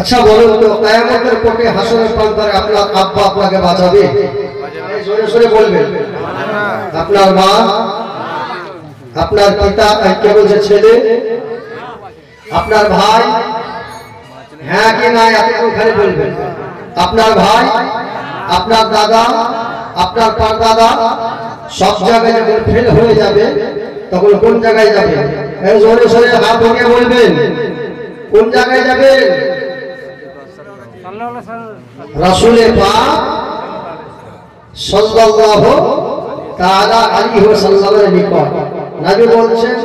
আচ্ছা বলুন তো, কিয়ামতের কোটে হাসরের প্রান্তরে আপনার আব্বা আপনাকে বাঁচাবে? জোরে জোরে বলবেন। আপনার মা, আপনার পিতা, কে বলছে ছেলে, আপনার ভাই, হ্যাঁ কি না এতক্ষণ খালি বলবেন। আপনার ভাই, আপনার দাদা, আপনার পরদাদা সব জায়গায় যখন ফেল হয়ে যাবে তখন কোন জায়গায় যাবে? জোরে জোরে হাত উঠিয়ে বলবেন, কোন জায়গায় যাবেন? রাসূল পাক সাল্লাল্লাহু তাআলা আলাইহি ওয়াসাল্লামের নিকট নবী বলছেন,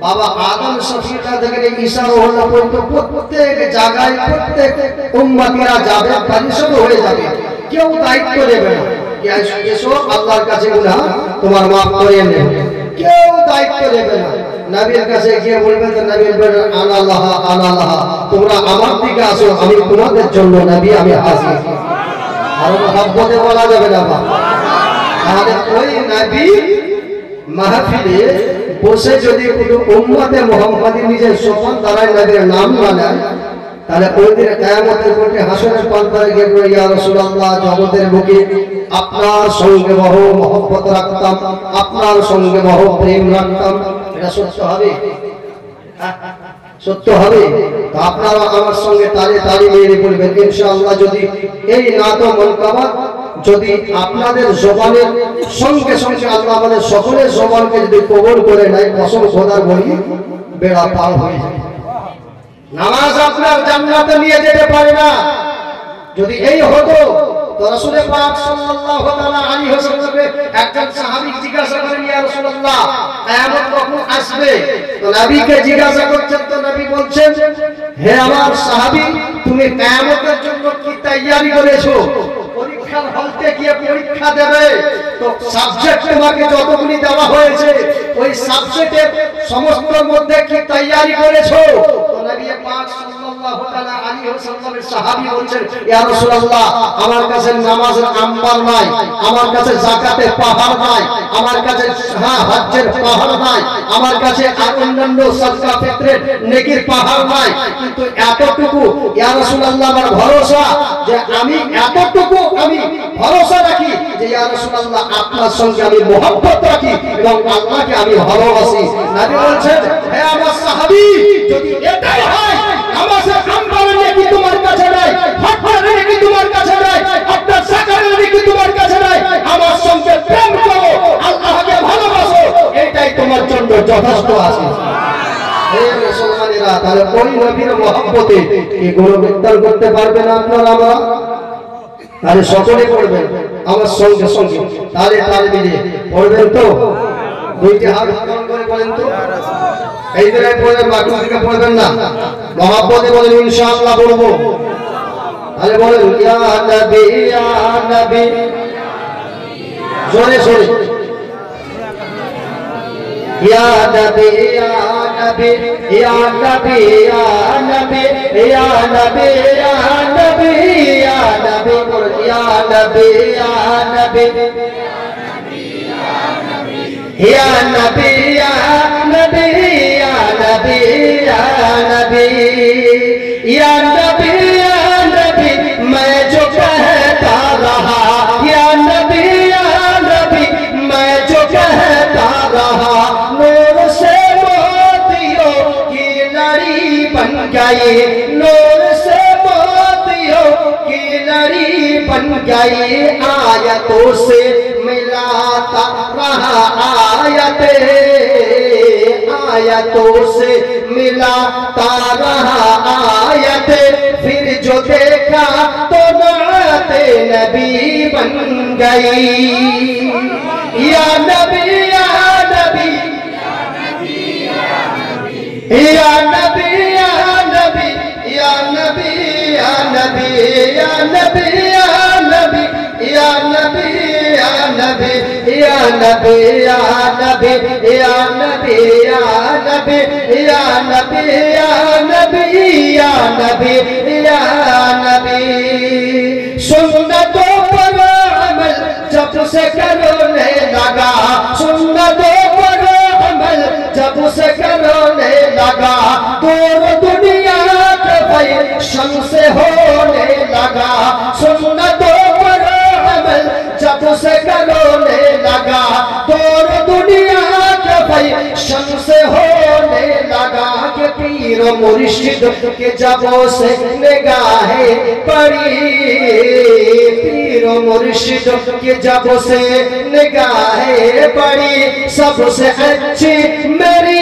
বাবা আদম সফিকা থেকে ঈসা রুহুল্লাহ পর্যন্ত প্রত্যেক জায়গায় প্রত্যেক উম্মতিরা যাবে, পরিশুদ্ধ হয়ে যাবে, কেউ দায়িত্ব নেবে না এসো আল্লাহর কাছে গুনাহ তোমার মাফ করে নেন, কেউ দায়িত্ব নেবে না। নবীর কাছে গিয়ে বলবেন তো নবী বলবেন আনাল্লাহ আনাল্লাহ, তোমরা আমার দিকে আসো, আমি তোমাদের জন্য নবী আমি হাজির। আর মহব্বতে বলা যাবে না বাবা। তাহলে ওই নবী মাহফিলে বসে যদি কোনো উম্মতে মুহাম্মাদী নিজের সোপান দ্বারাই নবীর নাম না নেয়, তাহলে ওই দিন কিয়ামতের কোটে হাসরের প্রান্তরে গিয়ে বলে, ইয়া রাসূলুল্লাহ, জগতের বুকে আপনার সঙ্গে বহু মহব্বত রাখতাম, আপনার সঙ্গে বহু প্রেম রাখতাম। এটা সত্য হবে? সত্য হবে? তো আপনারা আমার সঙ্গে তালে তালি মেরে বলবেন ইনশাআল্লাহ। যদি এই নাত মুনকাবাত যদি আপনাদের জবানের সঙ্গে সঙ্গে আল্লাহ আমাদের সকলের জবানকে যদি কবুল করে নেয়, কসম খোদার বলি বেড়া পার হয়ে যাবে। নামাজ আপনার জান্নাতে নিয়ে যেতে পারে না। যদি এই হতো তো রাসূল পাক সাল্লাল্লাহু তাআলা আলাইহি ওয়াসাল্লামকে একজন সাহাবী জিজ্ঞাসা করেন, ইয়া রাসূলুল্লাহ, কিয়ামত কখন আসবে? তো নবীকে জিজ্ঞাসা করছেন, তো নবী বলছেন, হে আমার সাহাবী, তুমি কিয়ামতের জন্য কি তৈয়ারি করেছো? পরীক্ষার হলতে গিয়ে পরীক্ষা দেবে, তো সাবজেক্ট তোমাকে যতগুলি দেওয়া হয়েছে ওই সাবজেক্টের সমস্ত মধ্যে কি তৈয়ারি করেছো? তো নবী পাক সাল্লাল্লাহু তাআলা আলাইহি ওয়াসাল্লামের সাহাবী বলছেন, ইয়া রাসূলুল্লাহ, আমার কাছে নামাজের আম্বার নাই, আমার কাছে যাকাতের পাহাড় নাই, আমার কাছে হজ্জের পাহাড় নাই, আমার কাছে অন্যান্য সাদকা ফিতরের নেকির পাহাড় নাই, কিন্তু এতটুকু ইয়া রাসূলুল্লাহ আমার ভরসা যে আমি এতটুকু আমি ভরসা রাখি যে ইয়া রাসূলুল্লাহ আপনার সঙ্গে আমি মহব্বত রাখি এবং আল্লাহকে আমি ভালোবাসি। নবী বলছেন, হে আমার সাহাবী, যদি এটাই হয় নামাজের আম্বার নেকি তোমার কাছে নাই, হজ্জের নেকি তোমার কাছে নাই, আপনার যাকাতের নেকি তোমার কাছে নাই, আমার সঙ্গে প্রেম করো, আল্লাহকে ভালোবাসো, এটাই তোমার জন্য যথেষ্ট আছে। হে মুসলমানেরা, তাহলে ওই নবীর মহব্বতে কি গুণবিত্তর করতে পারবে না আপনারা? আমরা তাহলে সকলে পড়বেন আমার সঙ্গে সঙ্গে, তাহলে তালে মিলিয়ে পড়বেন তো? দুইটি হাত উত্তোলন করে বলেন তো, এই দিকে পড়বেন, বাকি দিকে পড়বেন না। মহব্বতে বলেন ইনশাআল্লাহ বলবো। তাহলে বলেন, ইয়া নবী ইয়া নবী, জোরে জোরে, ইয়া নবী ইয়া নবী, ইয়া নবী ইয়া নবী, ইয়া নবী ইয়া নবী, ইয়া নবী, ইয়া নবী ইয়া নবী, ইয়া নবী ইয়া নবী, ইয়া নবী ইয়া নবী, ইয়া নবী ইয়া নবী, मैं जो कहता रहा, या नबी या नबी, मैं जो कहता रहा, नूर से मोतियों की लड़ी बन गई, नूर से मोतियों की लड़ी बन गई, आयतों से मिलाता रहा आयते, आयतों से मिलाता रहा आयते, फिर जो देखा तो नाते नबी बन गई, या नबी या नबी, या नबी या नबी, या नबी या नबी, या नबी या नबी, या नबी या नबी, या नबी या नबी, या नबी या नबी, या नबी या नबी, या नबी या नबी। सुन्नतों पर अमल जब से करने लगा, सुन्नतों पर अमल जब से करने लगा, दूर दुनिया के भाई शम्से होने लगा, सुन्नतों पर अमल जब से करोने लगा, दौर दुनिया के भाई शम्से होने लगा कि पीर मुर्शिद के जबों से निगाहें पड़ी, पीर मुर्शिद के जबों से निगाहें पड़ी, सबसे अच्छी मेरी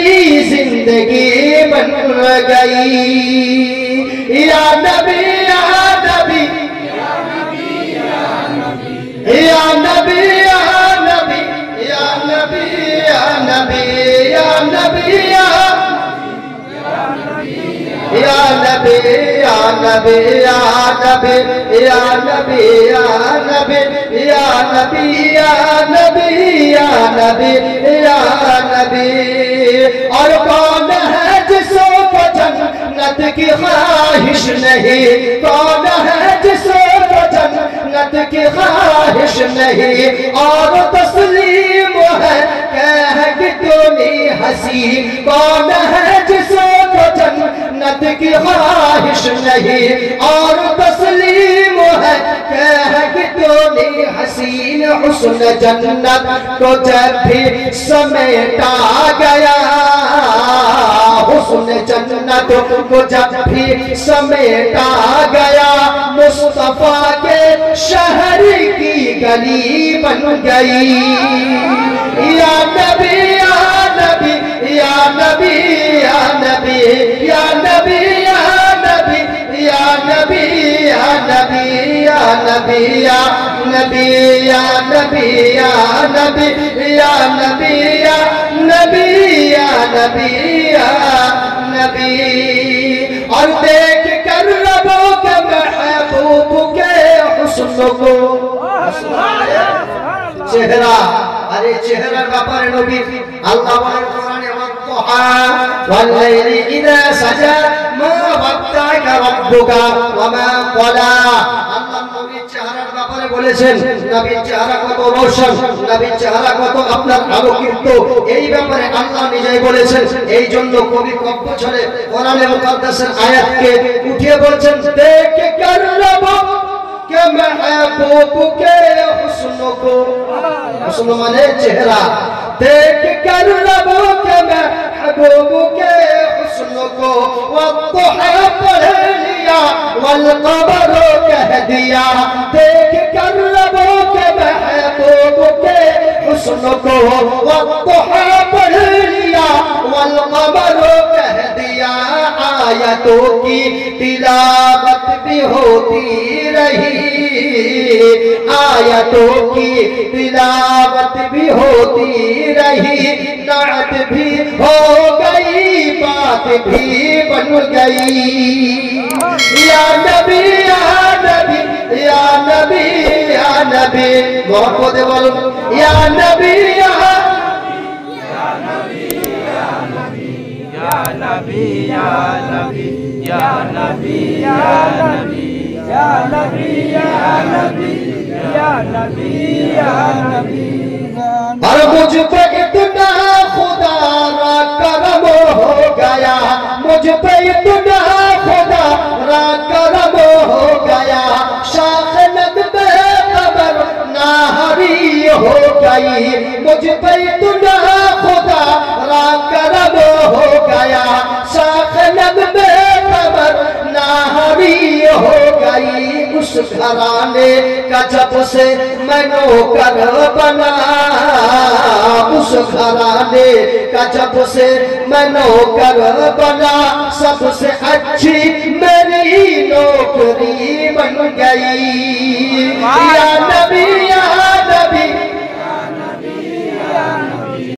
जिंदगी बन गई। या नबी या नबी या नबी या नबी या नबी या नबी या नबी या नबी या नबी या नबी या नबी या नबी या नबी या नबी या नबी या नबी। और कौन है जिसको जन्नत की ख्वाहिश नहीं, कौन है जिसको जन्नत की ख्वाहिश नहीं, और तस्लीम है कह कि तूने हंसी, कौन है जिसको जन्नत की ख्वाहिश नहीं, और तस्लीम है कह कि तूने हसीन। हुस्न जन्नत को जब भी समेटा गया, हुस्न जन्नत को जब भी समेटा गया, मुस्तफा के शहर की गली बन गई। या नबी या नबी या नबी या नबी या नबी या नबी या नबी या नबी या नबी या नबी या नबी या नबी या नबी या नबी या नबी या नबी। और देख कर रबों के महबूब के हुस्न को, চেহারা, আরে চেহারার ব্যাপারে নবী আল্লাহ বলেন কোরআনে ওয়াত্তাহা ওয়াল্লাইলি ইযা সাজা মা ওয়াত্তাকা রাব্বুকা ওয়া মা ক্বালা। আল্লাহ নবীর চেহারার ব্যাপারে বলেছেন নবীর চেহারা কত রোশন, নবীর চেহারা কত আপনার আলোকিত, এই ব্যাপারে আল্লাহ নিজেই বলেছেন। এই জন্য কবি কব্য ছড়ে কোরআনে মুকাদ্দাসের আয়াতকে উঠিয়ে বলছেন দেখ কর রব के महबूब के हुस्न को, हुस्न माने चेहरा, देख कर रबो के महबूब के हुस्न को, वद्दुहा पढ़ लिया वल क़मर कह दिया, देख कर रबो के महबूब के हुस्न को, वद्दुहा पढ़ लिया वल क़मर कह दिया। आयतों की तिलावत भी होती रही, आयतों की तिलावत भी होती रही, नात भी हो गई बात भी बन गई। या नबी या नबी या नबी या नबी, मोहब्बत बोलो या नबी या नबी या नबी या नबी या नबी या नबी या नबी या नबी या नबी या नबी या नबी। और मुझ पे इतना खुदा का करम हो गया, मुझ पे इतना खुदा का करम हो गया, शाख नगमे खबर नाहरी हो गई, मुझ पे इतना खुदा का करम हो गया, शाख नगमे खबर नाहरी हो गई। उस घराने का जब से मैं नौकर बना, उस घराने का जब से मैं नौकर बना, सबसे अच्छी मेरी नौकरी बन गई। या